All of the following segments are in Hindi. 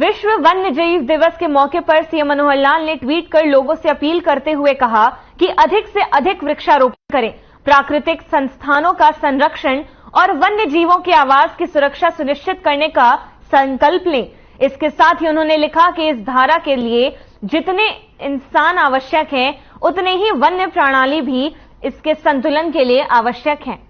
विश्व वन्य जीव दिवस के मौके पर सीएम मनोहर लाल ने ट्वीट कर लोगों से अपील करते हुए कहा कि अधिक से अधिक वृक्षारोपण करें, प्राकृतिक संस्थानों का संरक्षण और वन्य जीवों के आवास की सुरक्षा सुनिश्चित करने का संकल्प लें। इसके साथ ही उन्होंने लिखा कि इस धारा के लिए जितने इंसान आवश्यक हैं, उतने ही वन्य प्रणाली भी इसके संतुलन के लिए आवश्यक हैं।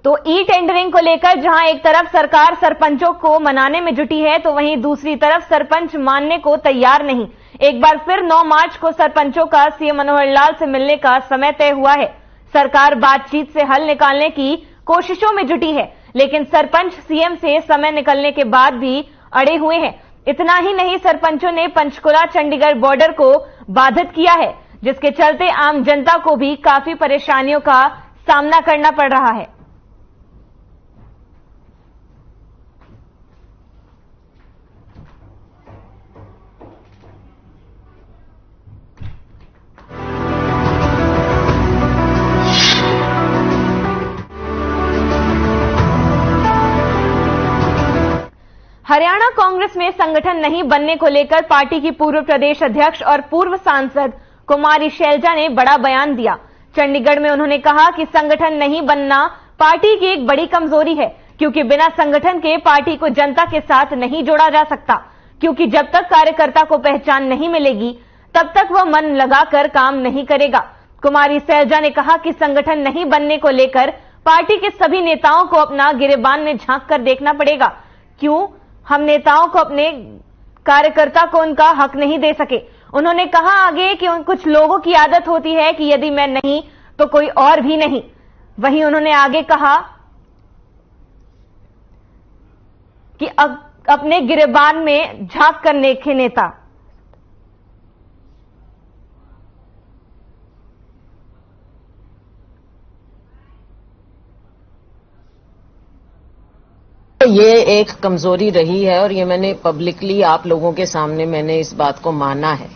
तो ई टेंडरिंग को लेकर जहां एक तरफ सरकार सरपंचों को मनाने में जुटी है, तो वहीं दूसरी तरफ सरपंच मानने को तैयार नहीं। एक बार फिर 9 मार्च को सरपंचों का सीएम मनोहर लाल से मिलने का समय तय हुआ है। सरकार बातचीत से हल निकालने की कोशिशों में जुटी है, लेकिन सरपंच सीएम से समय निकलने के बाद भी अड़े हुए हैं। इतना ही नहीं, सरपंचों ने पंचकुला चंडीगढ़ बॉर्डर को बाधित किया है, जिसके चलते आम जनता को भी काफी परेशानियों का सामना करना पड़ रहा है। हरियाणा कांग्रेस में संगठन नहीं बनने को लेकर पार्टी की पूर्व प्रदेश अध्यक्ष और पूर्व सांसद कुमारी शैलजा ने बड़ा बयान दिया। चंडीगढ़ में उन्होंने कहा कि संगठन नहीं बनना पार्टी की एक बड़ी कमजोरी है, क्योंकि बिना संगठन के पार्टी को जनता के साथ नहीं जोड़ा जा सकता, क्योंकि जब तक कार्यकर्ता को पहचान नहीं मिलेगी तब तक वह मन लगाकर काम नहीं करेगा। कुमारी शैलजा ने कहा कि संगठन नहीं बनने को लेकर पार्टी के सभी नेताओं को अपना गिरेबान में झांक कर देखना पड़ेगा। क्यों हम नेताओं को अपने कार्यकर्ता को उनका हक नहीं दे सके। उन्होंने कहा आगे कि कुछ लोगों की आदत होती है कि यदि मैं नहीं तो कोई और भी नहीं। वहीं उन्होंने आगे कहा कि अपने गिरेबान में झांक कर देखे नेता। ये एक कमजोरी रही है और ये मैंने पब्लिकली आप लोगों के सामने मैंने इस बात को माना है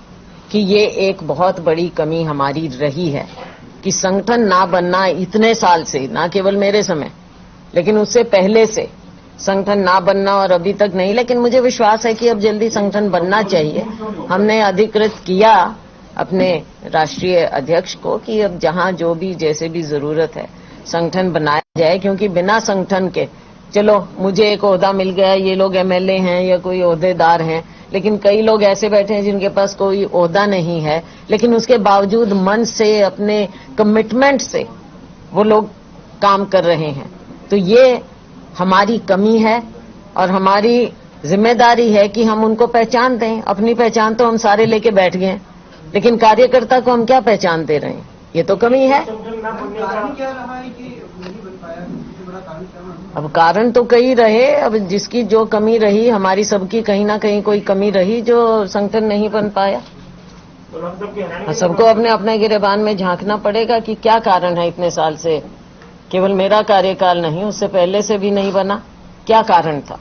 कि ये एक बहुत बड़ी कमी हमारी रही है कि संगठन ना बनना इतने साल से, ना केवल मेरे समय लेकिन उससे पहले से संगठन ना बनना और अभी तक नहीं। लेकिन मुझे विश्वास है कि अब जल्दी संगठन बनना चाहिए। हमने अधिकृत किया अपने राष्ट्रीय अध्यक्ष को कि अब जहां जो भी जैसे भी जरूरत है संगठन बनाया जाए, क्योंकि बिना संगठन के चलो मुझे एक ओहदा मिल गया, ये लोग एमएलए हैं या कोई ओहदेदार हैं, लेकिन कई लोग ऐसे बैठे हैं जिनके पास कोई ओहदा नहीं है, लेकिन उसके बावजूद मन से अपने कमिटमेंट से वो लोग काम कर रहे हैं। तो ये हमारी कमी है और हमारी जिम्मेदारी है कि हम उनको पहचान दें। अपनी पहचान तो हम सारे लेके बैठ गए हैं, लेकिन कार्यकर्ता को हम क्या पहचान दे रहे हैं, ये तो कमी है। अब कारण तो कई रहे, अब जिसकी जो कमी रही, हमारी सबकी कहीं ना कहीं कोई कमी रही जो संगठन नहीं बन पाया। सबको अपने अपने गिरेबान में झांकना पड़ेगा कि क्या कारण है इतने साल से, केवल मेरा कार्यकाल नहीं उससे पहले से भी नहीं बना, क्या कारण था।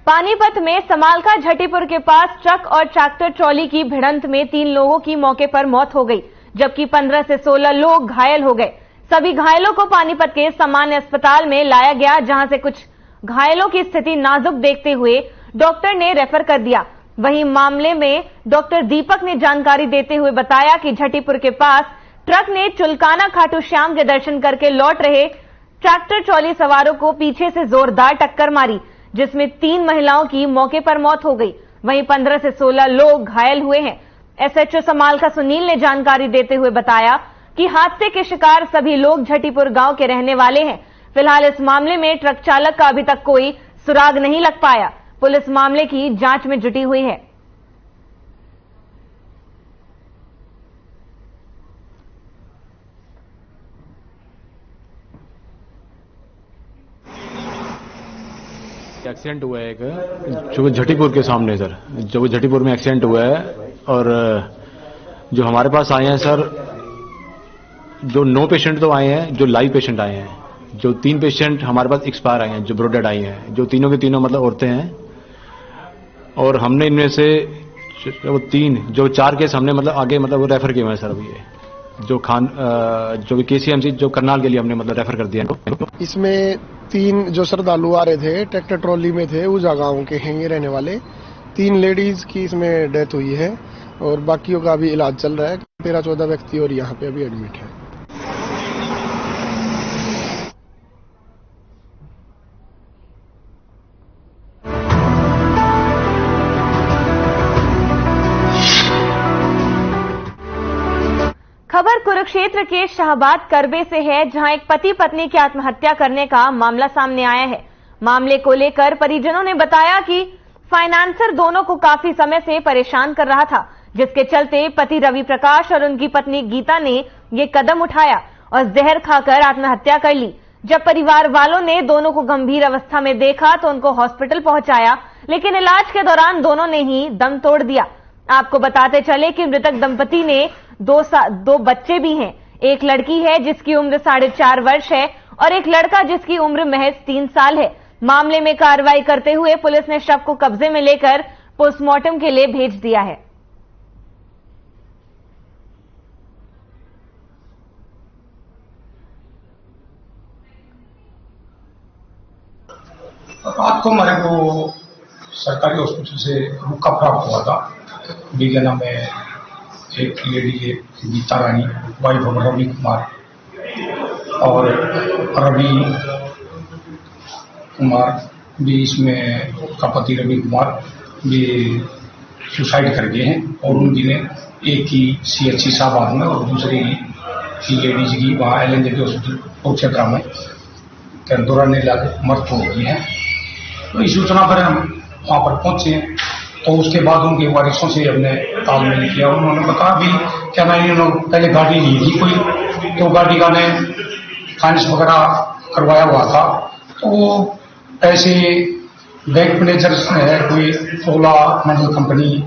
पानीपत में समालखा झटीपुर के पास ट्रक और ट्रैक्टर ट्रॉली की भिड़ंत में 3 लोगों की मौके पर मौत हो गई, जबकि 15 से 16 लोग घायल हो गए। सभी घायलों को पानीपत के सामान्य अस्पताल में लाया गया, जहां से कुछ घायलों की स्थिति नाजुक देखते हुए डॉक्टर ने रेफर कर दिया। वहीं मामले में डॉक्टर दीपक ने जानकारी देते हुए बताया कि झटीपुर के पास ट्रक ने चुलकाना खाटू श्याम के दर्शन करके लौट रहे ट्रैक्टर ट्रॉली सवारों को पीछे से जोरदार टक्कर मारी, जिसमें 3 महिलाओं की मौके पर मौत हो गई। वहीं 15 से 16 लोग घायल हुए हैं। एसएचओ समालखा सुनील ने जानकारी देते हुए बताया कि हादसे के शिकार सभी लोग झटीपुर गांव के रहने वाले हैं। फिलहाल इस मामले में ट्रक चालक का अभी तक कोई सुराग नहीं लग पाया। पुलिस मामले की जांच में जुटी हुई है। एक्सीडेंट हुआ है एक जो झटीपुर के सामने सर, जो झटीपुर में एक्सीडेंट हुआ है। और जो हमारे पास आए हैं सर, जो 9 पेशेंट तो आए हैं, जो लाइव पेशेंट आए हैं, जो 3 पेशेंट हमारे पास एक्सपायर आए हैं, जो ब्रोडेड आई हैं, जो तीनों के तीनों मतलब औरतें हैं। और हमने इनमें से वो 4 केस हमने मतलब आगे मतलब वो रेफर किए हुए हैं सर। अभी ये जो केसीएमसी जो करनाल के लिए हमने मतलब रेफर कर दिया। इसमें 3 जो श्रद्धालु आ रहे थे ट्रैक्टर ट्रॉली में थे, ऊजा गांव के हैं ये रहने वाले। 3 लेडीज की इसमें डेथ हुई है और बाकियों का अभी इलाज चल रहा है। 13-14 व्यक्ति और यहाँ पे अभी एडमिट है। खबर कुरुक्षेत्र के शाहबाद करबे से है, जहां एक पति पत्नी की आत्महत्या करने का मामला सामने आया है। मामले को लेकर परिजनों ने बताया कि फाइनेंसर दोनों को काफी समय से परेशान कर रहा था, जिसके चलते पति रवि प्रकाश और उनकी पत्नी गीता ने ये कदम उठाया और जहर खाकर आत्महत्या कर ली। जब परिवार वालों ने दोनों को गंभीर अवस्था में देखा तो उनको हॉस्पिटल पहुंचाया, लेकिन इलाज के दौरान दोनों ने ही दम तोड़ दिया। आपको बताते चले कि मृतक दंपति ने 2 बच्चे भी हैं। एक लड़की है जिसकी उम्र 4.5 वर्ष है और एक लड़का जिसकी उम्र महज 3 साल है। मामले में कार्रवाई करते हुए पुलिस ने शव को कब्जे में लेकर पोस्टमार्टम के लिए भेज दिया है। रात को हमारे को सरकारी हॉस्पिटल से रुका प्राप्त हुआ था। बीगना में एक लेडी है गीता रानी, वाइफ ऑफ रवि कुमार, और रवि कुमार भी इसमें का पति रवि कुमार भी सुसाइड कर गए हैं। और उनकी ने एक की CHC शाहबाद में और दूसरी की लेडीज की वहाँ LNJ हॉस्पिटल कुरुक्षेत्र में दौरान मृत हो गई है। तो इस सूचना पर हम वहाँ पर पहुंचे, तो उसके बाद उनके वारिसों से हमने तालमेल किया। उन्होंने बताया भी क्या ना, इन्होंने पहले गाड़ी ली थी कोई, तो गाड़ी का ने फाइनेंस वगैरह करवाया हुआ था। तो वो ऐसे बैंक मैनेजर्स है कोई ओला मंडल कंपनी।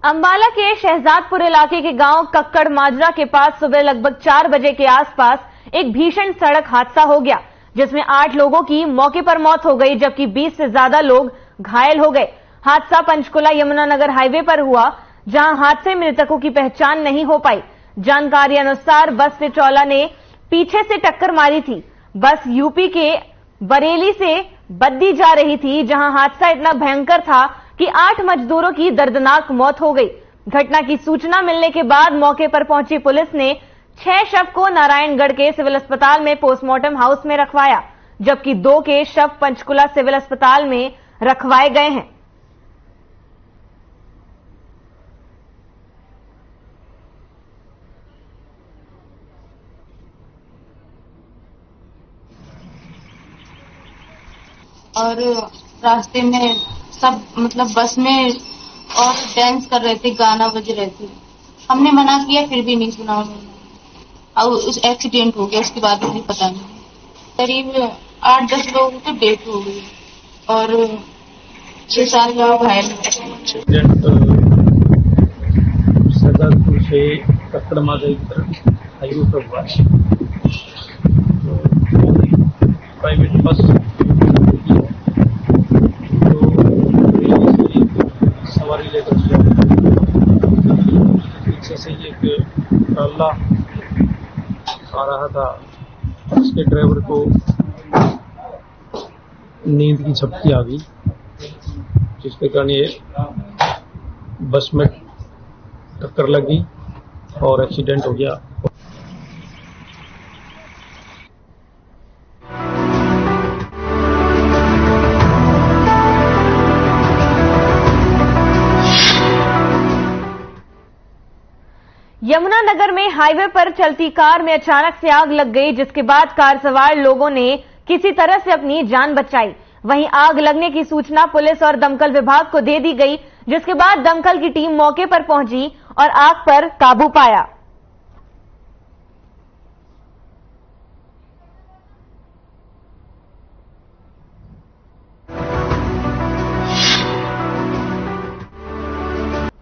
अंबाला के शहजादपुर इलाके के गांव कक्कड़ माजरा के पास सुबह लगभग 4 बजे के आसपास एक भीषण सड़क हादसा हो गया, जिसमें 8 लोगों की मौके पर मौत हो गई, जबकि 20 से ज्यादा लोग घायल हो गए। हादसा पंचकुला यमुनानगर हाईवे पर हुआ, जहां हादसे में मृतकों की पहचान नहीं हो पाई। जानकारी अनुसार बस से ट्रॉला ने पीछे से टक्कर मारी थी। बस यूपी के बरेली से बद्दी जा रही थी, जहां हादसा इतना भयंकर था कि 8 मजदूरों की दर्दनाक मौत हो गई। घटना की सूचना मिलने के बाद मौके पर पहुंची पुलिस ने 6 शव को नारायणगढ़ के सिविल अस्पताल में पोस्टमार्टम हाउस में रखवाया, जबकि 2 के शव पंचकुला सिविल अस्पताल में रखवाए गए हैं। और रास्ते में सब मतलब बस में और डांस कर रहे थे, गाना बज रहे थे। हमने मना किया फिर भी नहीं सुना उन्होंने, और उस एक्सीडेंट हो गया। उसके बाद मुझे पता नहीं, करीब 8-10 लोगों की डेथ हो गई और 6-7 लोग घायल हो। एक्सीडेंट सरदारपुर से कक्कड़ माजरा की तरफ हाईवे पर हुआ। तो प्राइवेट बस सवारी लेकर पीछे से एक ट्रॉला आ रहा था, उसके ड्राइवर को नींद की झपकी आ गई, जिसके कारण ये बस में टक्कर लगी और एक्सीडेंट हो गया। यमुनानगर में हाईवे पर चलती कार में अचानक से आग लग गई, जिसके बाद कार सवार लोगों ने किसी तरह से अपनी जान बचाई। वहीं आग लगने की सूचना पुलिस और दमकल विभाग को दे दी गई, जिसके बाद दमकल की टीम मौके पर पहुंची और आग पर काबू पाया।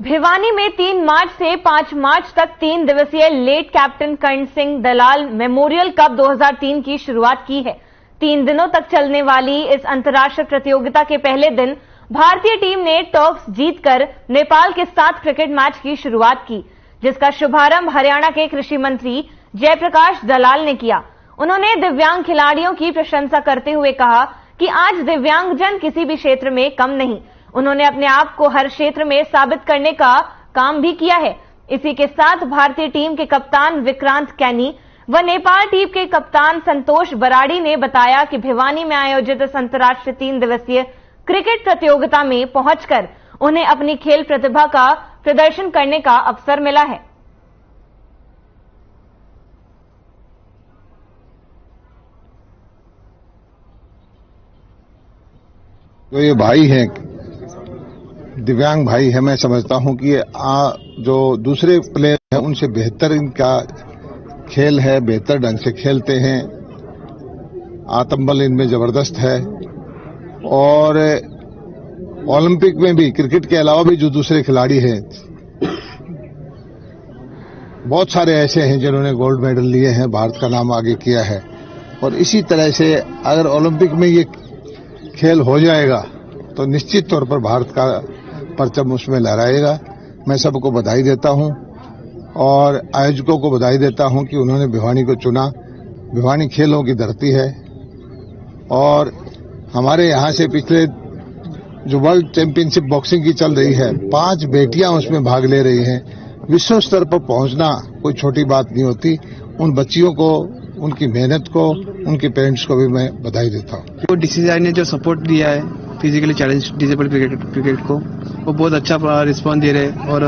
भिवानी में 3 मार्च से 5 मार्च तक 3 दिवसीय लेट कैप्टन कर्ण सिंह दलाल मेमोरियल कप 2003 की शुरुआत की है। 3 दिनों तक चलने वाली इस अंतर्राष्ट्रीय प्रतियोगिता के पहले दिन भारतीय टीम ने टॉस जीतकर नेपाल के साथ क्रिकेट मैच की शुरुआत की, जिसका शुभारंभ हरियाणा के कृषि मंत्री जयप्रकाश दलाल ने किया। उन्होंने दिव्यांग खिलाड़ियों की प्रशंसा करते हुए कहा कि आज दिव्यांगजन किसी भी क्षेत्र में कम नहीं। उन्होंने अपने आप को हर क्षेत्र में साबित करने का काम भी किया है। इसी के साथ भारतीय टीम के कप्तान विक्रांत कैनी व नेपाल टीम के कप्तान संतोष बराड़ी ने बताया कि भिवानी में आयोजित इस अंतर्राष्ट्रीय 3 दिवसीय क्रिकेट प्रतियोगिता में पहुंचकर उन्हें अपनी खेल प्रतिभा का प्रदर्शन करने का अवसर मिला है। तो ये भाई हैं, दिव्यांग भाई है, मैं समझता हूं कि जो दूसरे प्लेयर हैं उनसे बेहतर इनका खेल है, बेहतर ढंग से खेलते हैं, आत्मबल इनमें जबरदस्त है। और ओलंपिक में भी क्रिकेट के अलावा भी जो दूसरे खिलाड़ी हैं, बहुत सारे ऐसे हैं जिन्होंने गोल्ड मेडल लिए हैं, भारत का नाम आगे किया है। और इसी तरह से अगर ओलंपिक में ये खेल हो जाएगा तो निश्चित तौर पर भारत का परचम उसमें लहराएगा। मैं सबको बधाई देता हूं और आयोजकों को बधाई देता हूं कि उन्होंने भिवानी को चुना। भिवानी खेलों की धरती है और हमारे यहां से पिछले जो वर्ल्ड चैंपियनशिप बॉक्सिंग की चल रही है, 5 बेटियां उसमें भाग ले रही हैं। विश्व स्तर पर पहुंचना कोई छोटी बात नहीं होती। उन बच्चियों को, उनकी मेहनत को, उनके पेरेंट्स को भी मैं बधाई देता हूं। तो DCCI ने जो सपोर्ट दिया है फिजिकली चैलेंज डिसेबल क्रिकेट को, वो बहुत अच्छा रिस्पॉन्स दे रहे हैं और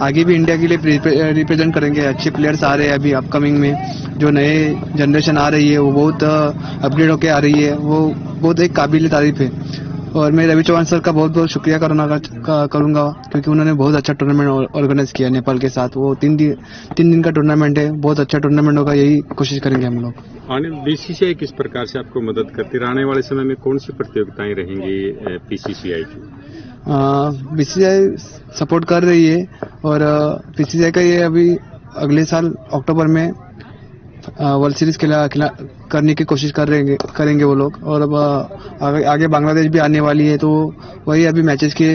आगे भी इंडिया के लिए रिप्रेजेंट करेंगे। अच्छे प्लेयर्स आ रहे हैं अभी अपकमिंग में, जो नए जनरेशन आ रही है वो बहुत अपग्रेड होके आ रही है, वो बहुत एक काबिल तारीफ है। और मैं रवि चौहान सर का बहुत बहुत शुक्रिया करूंगा क्योंकि उन्होंने बहुत अच्छा टूर्नामेंट ऑर्गेनाइज किया नेपाल के साथ। वो 3 दिन का टूर्नामेंट है, बहुत अच्छा टूर्नामेंट होगा, यही कोशिश करेंगे हम लोग। BCCI किस प्रकार से आपको मदद करती है? आने वाले समय में कौन सी प्रतियोगिताएं रहेंगी PCCI की? BCCI सपोर्ट कर रही है और PCCI का ये अभी अगले साल अक्टूबर में वर्ल्ड सीरीज करने की कोशिश करेंगे वो लोग। और अब आगे बांग्लादेश भी आने वाली है, तो वही अभी मैचेस के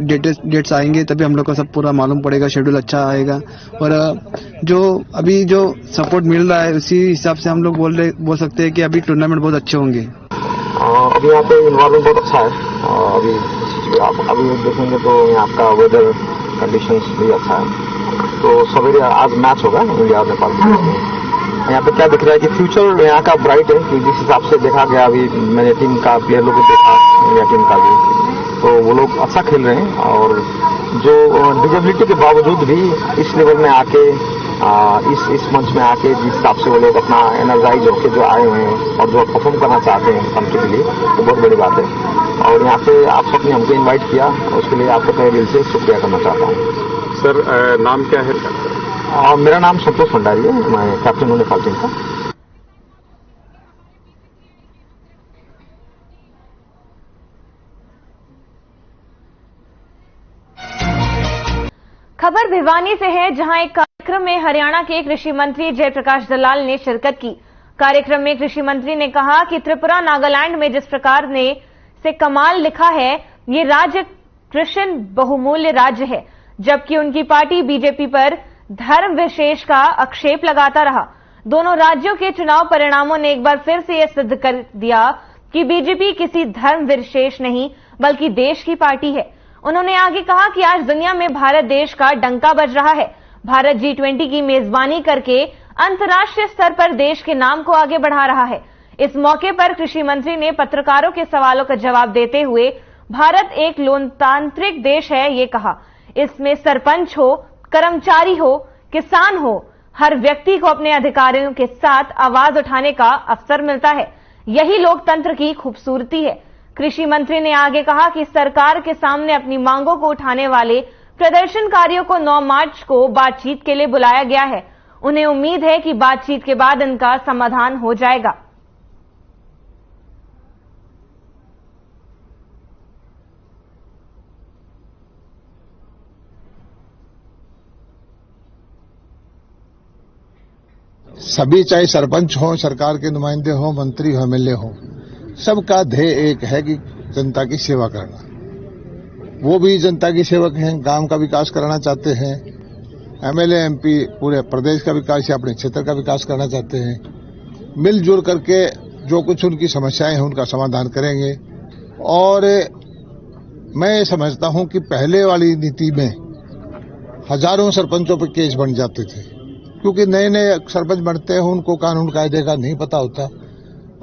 डेट्स आएंगे तभी हम लोग को सब पूरा मालूम पड़ेगा, शेड्यूल अच्छा आएगा। और जो अभी जो सपोर्ट मिल रहा है उसी हिसाब से हम लोग बोल सकते हैं कि अभी टूर्नामेंट बहुत अच्छे होंगे। अभी यहाँ पे इन्वायरमेंट बहुत अच्छा है। अभी देखेंगे तो यहाँ का वेदर कंडीशंस भी अच्छा है। तो सवेरे आज मैच होगा इंडिया और नेपाल। यहाँ पे क्या दिख रहा है कि फ्यूचर यहाँ का ब्राइट है कि जिस हिसाब से देखा गया, अभी मैंने टीम का प्लेयर लोगों को देखा, इंडिया टीम का भी, तो वो लोग अच्छा खेल रहे हैं। और जो डिजेबिलिटी के बावजूद भी इस लेवल में आके इस मंच में आके जिस हिसाब से वो लोग अपना एनर्जाइज होकर जो आए हुए हैं और जो परफॉर्म करना चाहते हैं कंट्री के लिए, तो बहुत बड़ी बात है। और यहाँ पे आप सबने हमको इन्वाइट किया, उसके लिए आपको तहे दिल से शुक्रिया करना चाहता हूँ। सर नाम क्या है? मेरा नाम संतोष भंडारी है, मैं कैप्टन हूँ नेपाल टीम का। खबर भिवानी से है, जहां एक कार्यक्रम में हरियाणा के कृषि मंत्री जयप्रकाश दलाल ने शिरकत की। कार्यक्रम में कृषि मंत्री ने कहा कि त्रिपुरा नागालैंड में जिस प्रकार से कमाल लिखा है, ये राज्य कृषि बहुमूल्य राज्य है, जबकि उनकी पार्टी बीजेपी पर धर्म विशेष का आक्षेप लगाता रहा। दोनों राज्यों के चुनाव परिणामों ने एक बार फिर से यह सिद्ध कर दिया कि बीजेपी किसी धर्म विशेष नहीं बल्कि देश की पार्टी है। उन्होंने आगे कहा कि आज दुनिया में भारत देश का डंका बज रहा है। भारत G20 की मेजबानी करके अंतर्राष्ट्रीय स्तर पर देश के नाम को आगे बढ़ा रहा है। इस मौके पर कृषि मंत्री ने पत्रकारों के सवालों का जवाब देते हुए भारत एक लोकतांत्रिक देश है ये कहा। इसमें सरपंच हो, कर्मचारी हो, किसान हो, हर व्यक्ति को अपने अधिकारियों के साथ आवाज उठाने का अवसर मिलता है। यही लोकतंत्र की खूबसूरती है। कृषि मंत्री ने आगे कहा कि सरकार के सामने अपनी मांगों को उठाने वाले प्रदर्शनकारियों को 9 मार्च को बातचीत के लिए बुलाया गया है। उन्हें उम्मीद है कि बातचीत के बाद इनका समाधान हो जाएगा। सभी चाहे सरपंच हो, सरकार के नुमाइंदे हो, मंत्री हो, एमएलए हो, सबका ध्येय एक है कि जनता की सेवा करना। वो भी जनता की सेवक हैं, गांव का विकास कराना चाहते हैं। एमएलए एमपी पूरे प्रदेश का विकास या अपने क्षेत्र का विकास करना चाहते हैं। मिलजुल करके जो कुछ उनकी समस्याएं हैं उनका समाधान करेंगे। और मैं ये समझता हूं कि पहले वाली नीति में हजारों सरपंचों पर केस बन जाते थे, क्योंकि नए नए सरपंच बनते हैं, उनको कानून कायदे का नहीं पता होता।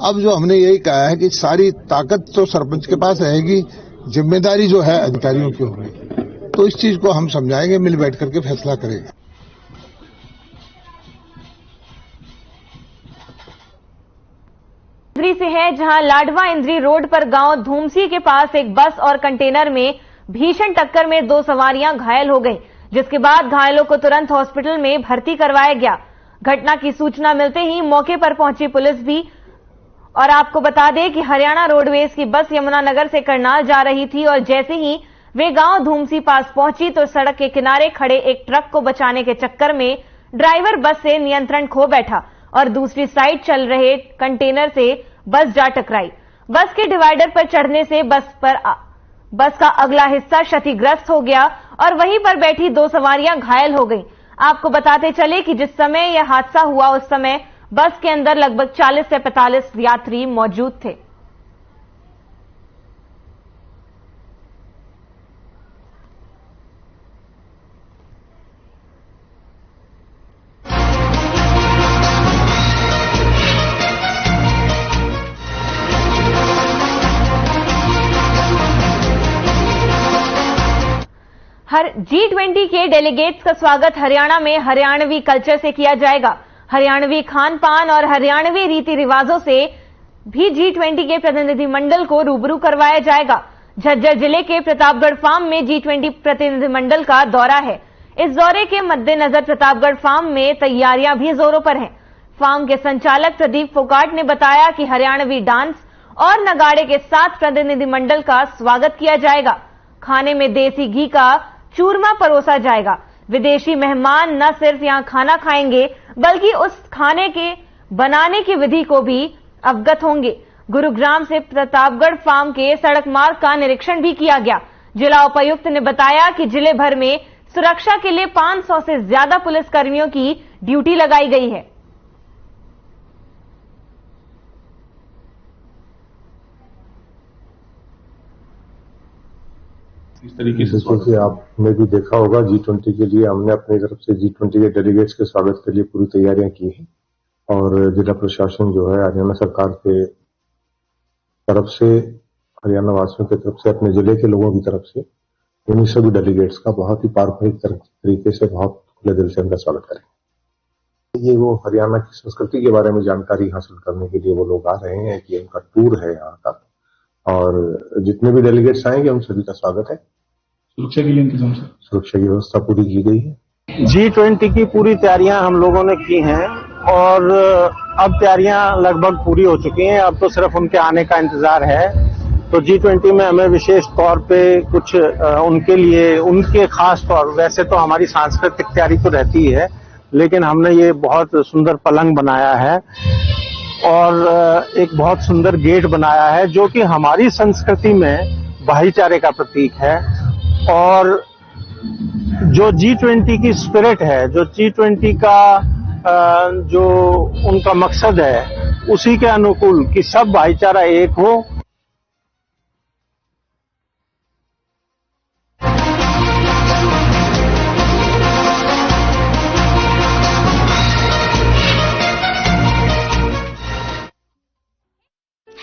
अब जो हमने यही कहा है कि सारी ताकत तो सरपंच के पास रहेगी, जिम्मेदारी जो है अधिकारियों की होगी। तो इस चीज को हम समझाएंगे, मिल बैठ करके फैसला करेंगे। इंद्री से है, जहां लाडवा इंद्री रोड पर गांव धूमसी के पास एक बस और कंटेनर में भीषण टक्कर में 2 सवारियां घायल हो गईं, जिसके बाद घायलों को तुरंत हॉस्पिटल में भर्ती करवाया गया। घटना की सूचना मिलते ही मौके पर पहुंची पुलिस भी। और आपको बता दें कि हरियाणा रोडवेज की बस यमुनानगर से करनाल जा रही थी और जैसे ही वे गांव धूमसी पास पहुंची तो सड़क के किनारे खड़े एक ट्रक को बचाने के चक्कर में ड्राइवर बस से नियंत्रण खो बैठा और दूसरी साइड चल रहे कंटेनर से बस जा टकराई। बस के डिवाइडर पर चढ़ने से बस का अगला हिस्सा क्षतिग्रस्त हो गया और वहीं पर बैठी 2 सवारियां घायल हो गईं। आपको बताते चले कि जिस समय यह हादसा हुआ उस समय बस के अंदर लगभग 40 से 45 यात्री मौजूद थे। G20 के डेलीगेट्स का स्वागत हरियाणा में हरियाणवी कल्चर से किया जाएगा। हरियाणवी खान पान और हरियाणवी रीति रिवाजों से भी G20 के प्रतिनिधिमंडल को रूबरू करवाया जाएगा। झज्जर जिले के प्रतापगढ़ फार्म में G20 प्रतिनिधिमंडल का दौरा है। इस दौरे के मद्देनजर प्रतापगढ़ फार्म में तैयारियां भी जोरों पर हैं। फार्म के संचालक प्रदीप फोगाट ने बताया कि हरियाणवी डांस और नगाड़े के साथ प्रतिनिधिमंडल का स्वागत किया जाएगा। खाने में देसी घी का चूरमा परोसा जाएगा। विदेशी मेहमान न सिर्फ यहां खाना खाएंगे बल्कि उस खाने के बनाने की विधि को भी अवगत होंगे। गुरुग्राम से प्रतापगढ़ फार्म के सड़क मार्ग का निरीक्षण भी किया गया। जिला उपायुक्त ने बताया कि जिले भर में सुरक्षा के लिए 500 से ज्यादा पुलिसकर्मियों की ड्यूटी लगाई गई है। इस तरीके से जैसे आपने भी देखा होगा G20 के लिए हमने अपनी तरफ से G20 के डेलीगेट्स के स्वागत के लिए पूरी तैयारियां की हैं और जिला प्रशासन जो है हरियाणा सरकार के तरफ से, हरियाणा वासियों की तरफ से, अपने जिले के लोगों की तरफ से इन सभी डेलीगेट्स का बहुत ही पारंपरिक तरीके से बहुत खुले दिल से उनका स्वागत करें। ये वो हरियाणा की संस्कृति के बारे में जानकारी हासिल करने के लिए वो लोग आ रहे हैं कि उनका टूर है यहाँ का और जितने भी डेलीगेट्स आएंगे उन सभी का स्वागत है। सुरक्षा के लिए इंतजाम, सुरक्षा की व्यवस्था पूरी की गई है। G20 की पूरी तैयारियां हम लोगों ने की हैं और अब तैयारियां लगभग पूरी हो चुकी हैं। अब तो सिर्फ उनके आने का इंतजार है। तो G20 में हमें विशेष तौर पे कुछ उनके लिए, उनके खास तौर, वैसे तो हमारी सांस्कृतिक तैयारी तो रहती है लेकिन हमने ये बहुत सुंदर पलंग बनाया है और एक बहुत सुंदर गेट बनाया है जो कि हमारी संस्कृति में भाईचारे का प्रतीक है। और जो G20 की स्पिरिट है, जो G20 का जो उनका मकसद है, उसी के अनुकूल कि सब भाईचारा एक हो